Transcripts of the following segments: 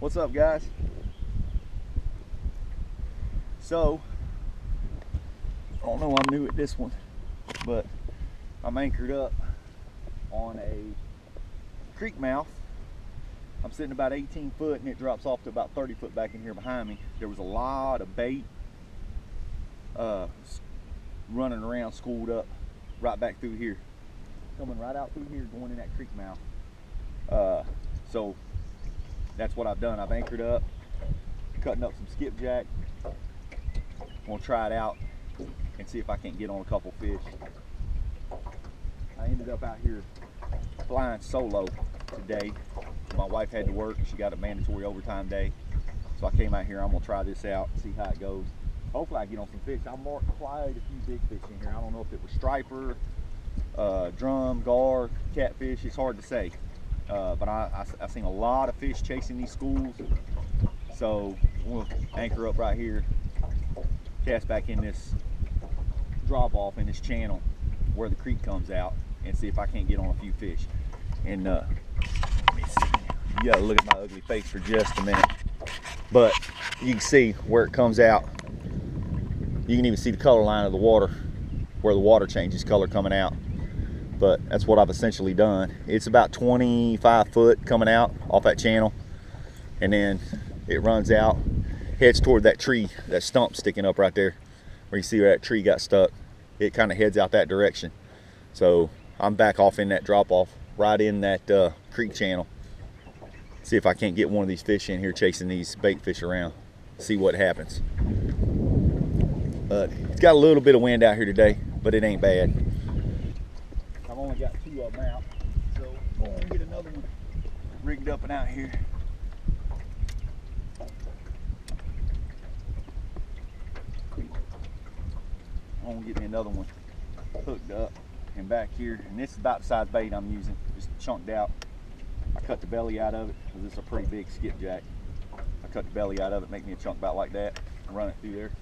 What's up, guys? So, I don't know, I'm new at this one, but I'm anchored up on a creek mouth. I'm sitting about 18 foot and it drops off to about 30 foot back in here behind me. There was a lot of bait running around, schooled up right back through here, coming right out through here, going in that creek mouth. So that's what I've done. I've anchored up, cutting up some skipjack. I'm gonna try it out and see if I can't get on a couple fish. I ended up out here flying solo today. My wife had to work. She got a mandatory overtime day. So I came out here. I'm gonna try this out, see how it goes. Hopefully I get on some fish. I marked quite a few big fish in here. I don't know if it was striper, drum, gar, catfish. It's hard to say. But I've seen a lot of fish chasing these schools. So we'll anchor up right here, cast back in this drop off in this channel where the creek comes out, and see if I can't get on a few fish. And let me see. You gotta look at my ugly face for just a minute. But you can see where it comes out. You can even see the color line of the water, where the water changes color coming out. But that's what I've essentially done. It's about 25 foot coming out off that channel, and then it runs out, heads toward that tree, that stump sticking up right there, where you see where that tree got stuck. It kind of heads out that direction. So I'm back off in that drop off, right in that creek channel. See if I can't get one of these fish in here chasing these bait fish around. See what happens. But it's got a little bit of wind out here today, but it ain't bad. I've only got 2 of them out, so I'm gonna get another one rigged up and out here. I'm gonna get me another one hooked up and back here, and this is about the size bait I'm using, just chunked out. I cut the belly out of it because it's a pretty big skipjack. I cut the belly out of it, make me a chunk about like that, run it through there,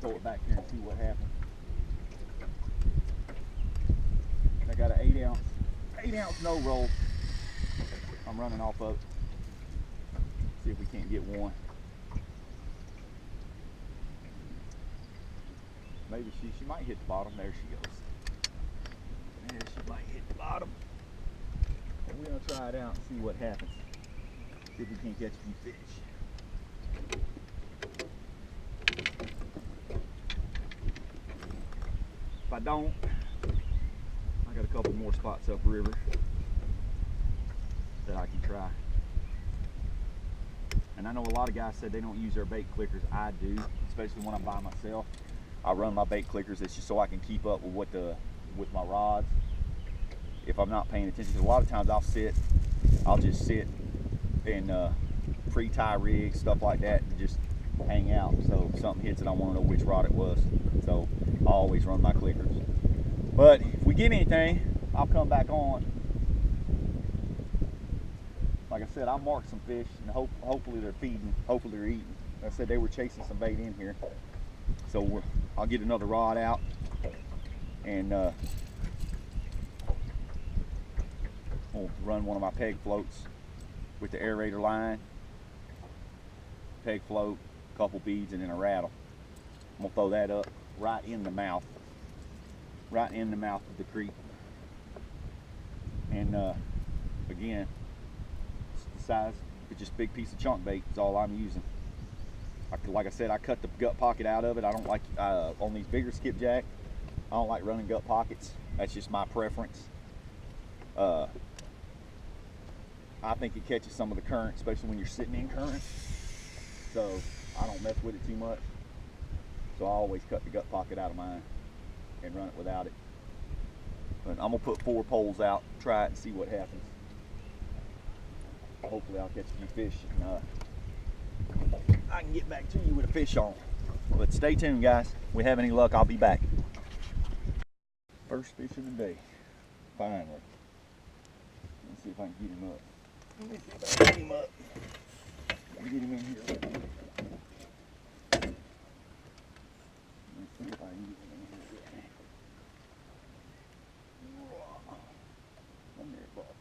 throw it back here and see what happens. I got an 8 ounce no roll I'm running off of. See if we can't get one. Maybe she might hit the bottom. There she goes. There she might hit the bottom. And we're gonna try it out and see what happens. See if we can't catch a few fish. If I don't, I got a couple more spots upriver that I can try. And I know a lot of guys said they don't use their bait clickers. I do, especially when I'm by myself. I run my bait clickers. It's just so I can keep up with with my rods. If I'm not paying attention, a lot of times I'll just sit and pre-tie rigs, stuff like that, and just hang out. So if something hits it, I want to know which rod it was. So I always run my clickers. But if we get anything, I'll come back on. Like I said, I marked some fish, and hopefully they're feeding, hopefully they're eating. Like I said, they were chasing some bait in here. So I'll get another rod out and we'll run one of my peg floats with the aerator line, peg float, a couple beads, and then a rattle. I'm gonna throw that up right in the mouth of the creek. And again, it's the size, it's just a big piece of chunk bait is all I'm using. Like I said, I cut the gut pocket out of it. I don't like, on these bigger skipjack, I don't like running gut pockets. That's just my preference. I think it catches some of the current, especially when you're sitting in current. So I don't mess with it too much. So I always cut the gut pocket out of mine and run it without it. But I'm gonna put 4 poles out, try it and see what happens. Hopefully I'll catch a few fish and I can get back to you with a fish on. But stay tuned, guys. If we have any luck, I'll be back. First fish of the day, finally. Let's see if I can get him up. Let me see if I can get him up. Let me get him in here. Let's see if I can get him in here. Come here, Bob.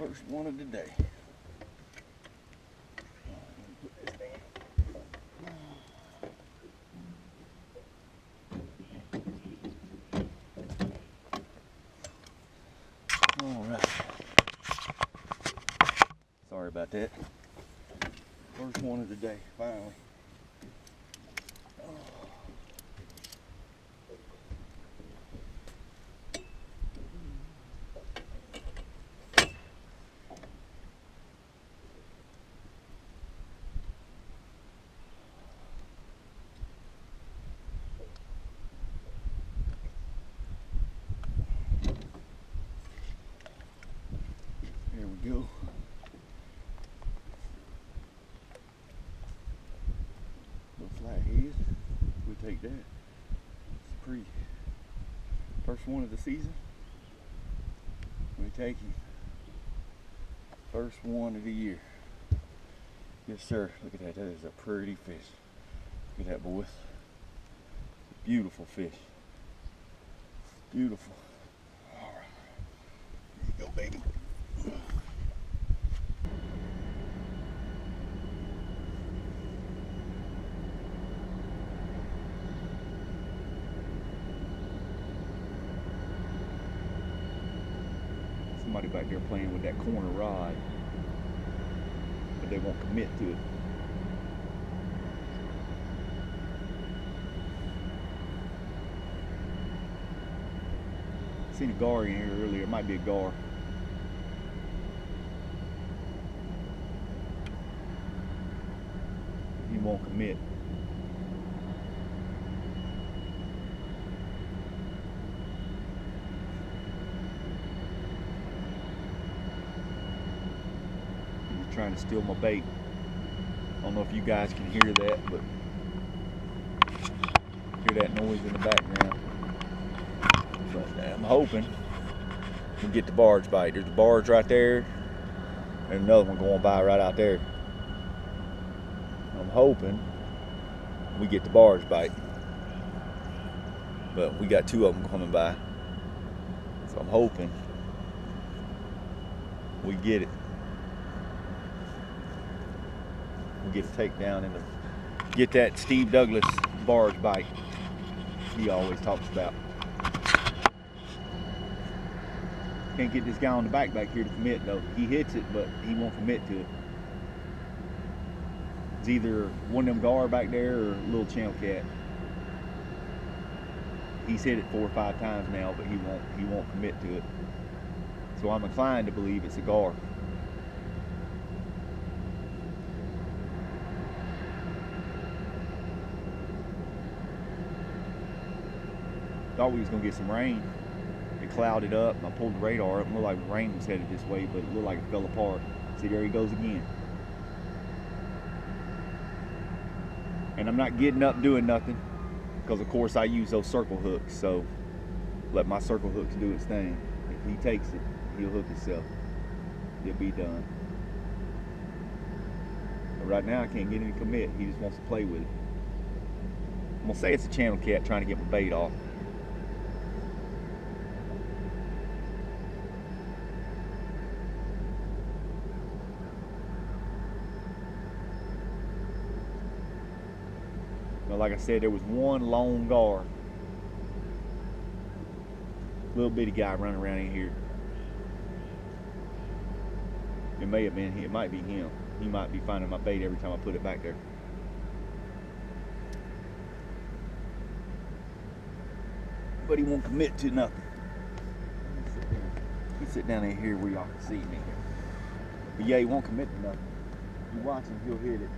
First one of the day. All right. Sorry about that. First one of the day, finally. There we go. Little flathead. We'll take that. It's pretty. First one of the season. We're taking first one of the year. Yes, sir. Look at that. That is a pretty fish. Look at that, boys. It's a beautiful fish. Beautiful. All right. There you go, baby. Somebody back there playing with that corner rod, but they won't commit to it. Seen a gar in here earlier. It might be a gar. He won't commit. Trying to steal my bait. I don't know if you guys can hear that, but hear that noise in the background. But I'm hoping we get the barge bite. There's a barge right there, and another one going by right out there. I'm hoping we get the barge bite, but we got two of them coming by, so I'm hoping we get it. Get a takedown and get that Steve Douglas barge bite he always talks about. Can't get this guy on the back here to commit though. He hits it, but he won't commit to it. It's either one of them gar back there or a little channel cat. He's hit it 4 or 5 times now, but he won't commit to it. So I'm inclined to believe it's a gar. Thought we was gonna get some rain. It clouded up. I pulled the radar up. It looked like rain was headed this way, but it looked like it fell apart. See, there he goes again. And I'm not getting up doing nothing, because of course I use those circle hooks. So let my circle hooks do its thing. If he takes it, he'll hook himself. He'll be done. But right now I can't get him to commit. He just wants to play with it. I'm gonna say it's a channel cat trying to get my bait off. Like I said, there was one lone gar, little bitty guy running around in here. It may have been, it might be him. He might be finding my bait every time I put it back there. But he won't commit to nothing. He sit down in here where y'all can see me. But yeah, he won't commit to nothing. You watch him, he'll hit it.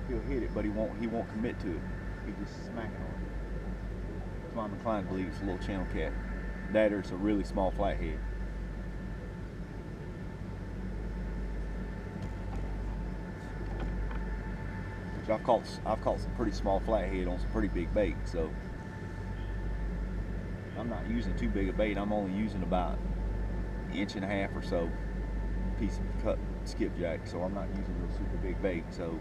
He'll hit it, but he won't commit to it. He just smack it on it. So I'm inclined to believe it's a little channel cat. That or it's a really small flathead. Which I've caught some pretty small flathead on some pretty big bait, so I'm not using too big a bait. I'm only using about 1.5 inches or so piece of cut skipjack, so I'm not using no super big bait. So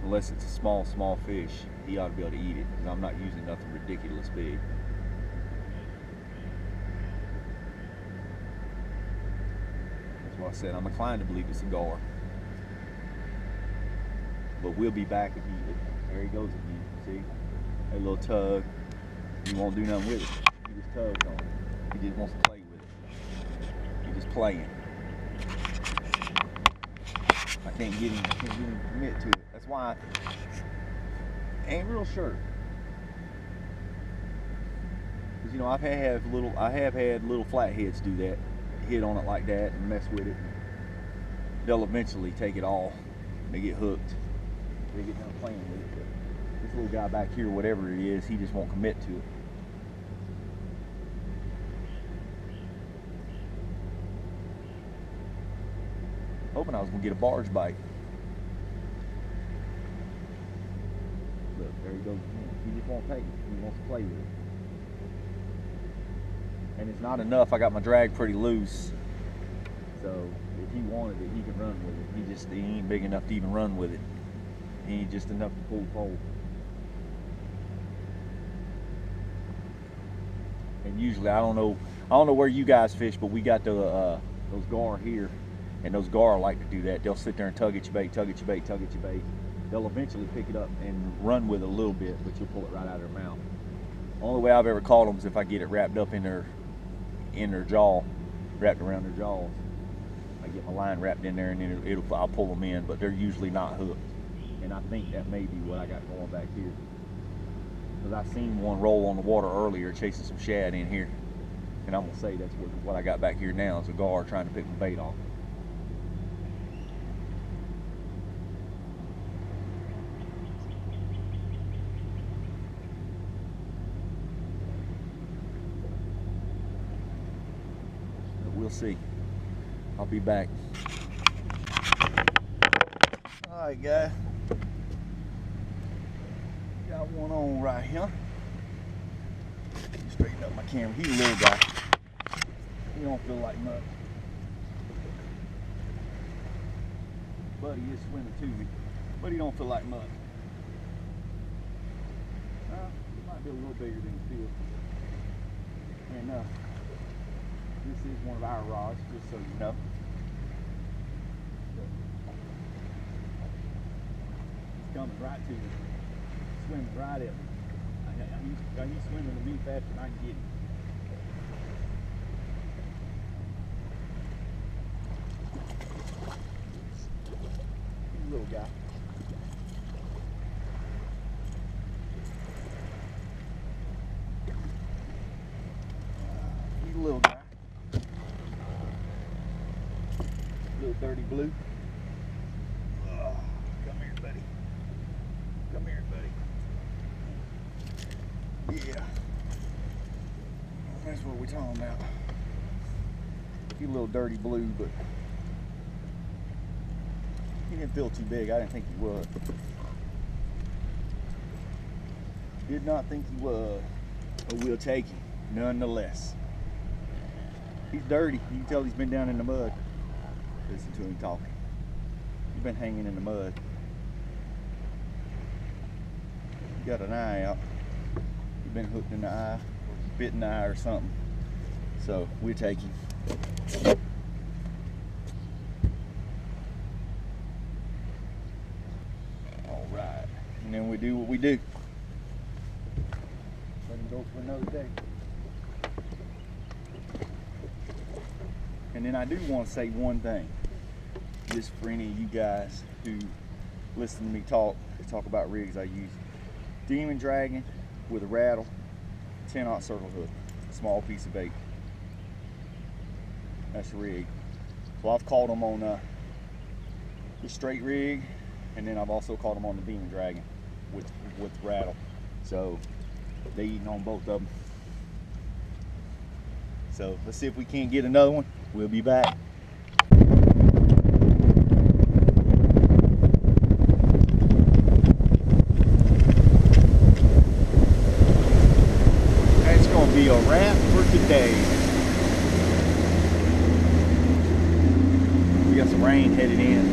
unless it's a small fish, he ought to be able to eat it, because I'm not using nothing ridiculous big. I said, I'm inclined to believe it's a gar. But we'll be back if there he goes again. See? A little tug. He won't do nothing with it. He just tugs on it. He just wants to play with it. He's just playing. I can't get him to commit to it. That's why I ain't real sure. Because, you know, I have had little flatheads do that, hit on it like that and mess with it. They'll eventually take it all. They get hooked. They get done playing with it. But this little guy back here, whatever it is, he just won't commit to it. Hoping I was gonna get a barge bite. Look, there he goes again. He just won't take it. He wants to play with it. And it's not enough. I got my drag pretty loose. So if he wanted it, he can run with it. He ain't big enough to even run with it. He ain't just enough to pull the pole. And usually I don't know where you guys fish, but we got those gar here. And those gar like to do that. They'll sit there and tug at your bait, tug at your bait, tug at your bait. They'll eventually pick it up and run with it a little bit, but you'll pull it right out of their mouth. Only way I've ever caught them is if I get it wrapped up in their jaw, wrapped around their jaws. I get my line wrapped in there and then I'll pull them in, but they're usually not hooked. And I think that may be what I got going back here. Because I seen one roll on the water earlier chasing some shad in here. And I'm gonna say that's what I got back here now is a gar trying to pick my bait off. We'll see. I'll be back. All right, guys. Got one on right here. Straighten up my camera. He's a little guy. He don't feel like much. Buddy is swimming to me, but he don't feel like much. He might be a little bigger than he feels. And this is one of our rods, just so you know. He's coming right to me, swimming right at me. He's swimming to me faster than I can get him. He's a little guy. He's a little guy. Little dirty blue. Oh, come here, buddy. Come here, buddy. Yeah. That's what we're talking about. He's a little dirty blue, but he didn't feel too big. I didn't think he was. Did not think he was. But we'll take him, nonetheless. He's dirty. You can tell he's been down in the mud. Listen to him talking. He's been hanging in the mud. He got an eye out. He's been hooked in the eye, or bit in the eye or something. So we'll take him. All right, and then we do what we do. Let him go for another day. And then I do want to say one thing, just for any of you guys who listen to me talk about rigs I use. Demon Dragon with a rattle, 10-aught circle hook, small piece of bait. That's the rig. So I've caught them on the straight rig, and then I've also caught them on the Demon Dragon with rattle. So they eating on both of them. So let's see if we can't get another one. We'll be back. That's gonna be a wrap for today. We got some rain headed in.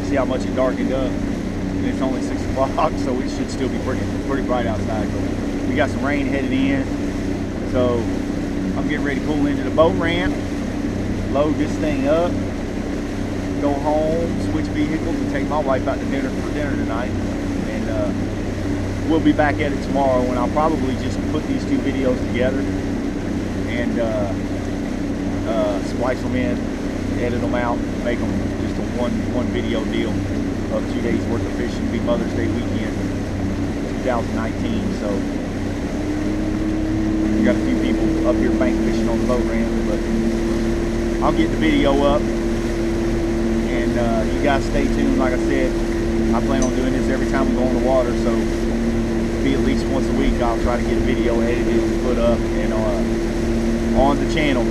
See how much it darkened up. And it's only 6 o'clock, so it should still be pretty bright outside. But we got some rain headed in. So I'm getting ready to pull into the boat ramp, load this thing up, go home, switch vehicles, and take my wife out to dinner for dinner tonight. And we'll be back at it tomorrow, and I'll probably just put these two videos together and splice them in, edit them out, make them just a one video deal of 2 days worth of fishing. It'll be Mother's Day weekend 2019. So we got a few people up here bank fishing on the boat ramp, but I'll get the video up, and you guys stay tuned. Like I said, I plan on doing this every time we go on the water, so it'll be at least once a week. I'll try to get a video edited and put up and on the channel.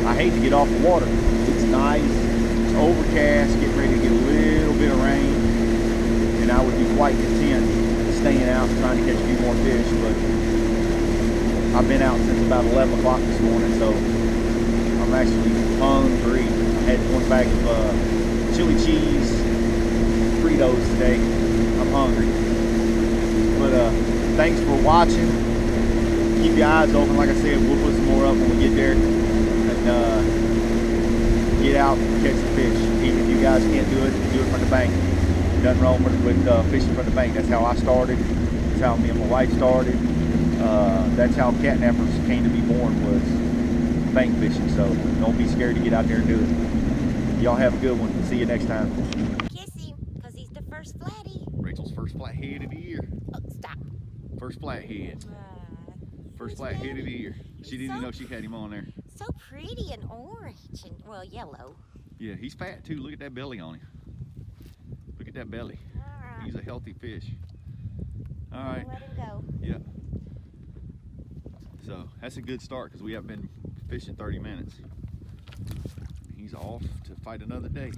I hate to get off the water. It's nice, it's overcast, getting ready to get a little bit of rain, and I would be quite content staying out and trying to catch a few more fish, but I've been out since about 11 o'clock this morning, so I'm actually hungry. I had one bag of chili cheese Fritos today. I'm hungry. But thanks for watching. Keep your eyes open. Like I said, we'll put some more up when we get there, and get out and catch the fish. Even if you guys can't do it from the bank. Nothing wrong with fishing from the bank. That's how I started. That's how me and my wife started. That's how catnappers came to be born, was bank fishing. So don't be scared to get out there and do it. Y'all have a good one. See you next time. Kiss him, because he's the first flatty. Rachel's first flathead of the year. Oh, stop. First flathead. First flathead of the year. She didn't even know she had him on there. So pretty and orange and, well, yellow. Yeah, he's fat too. Look at that belly on him. Look at that belly. Right. He's a healthy fish. All right. Let him go. Yep. So that's a good start, because we haven't been fishing 30 minutes. He's off to fight another day.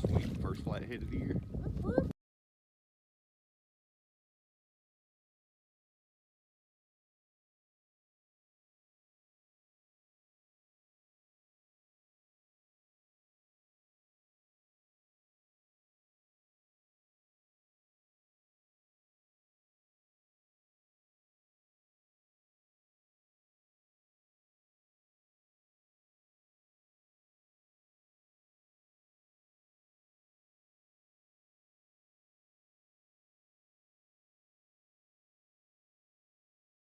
Sweet, first flathead of the year. Whoop, whoop.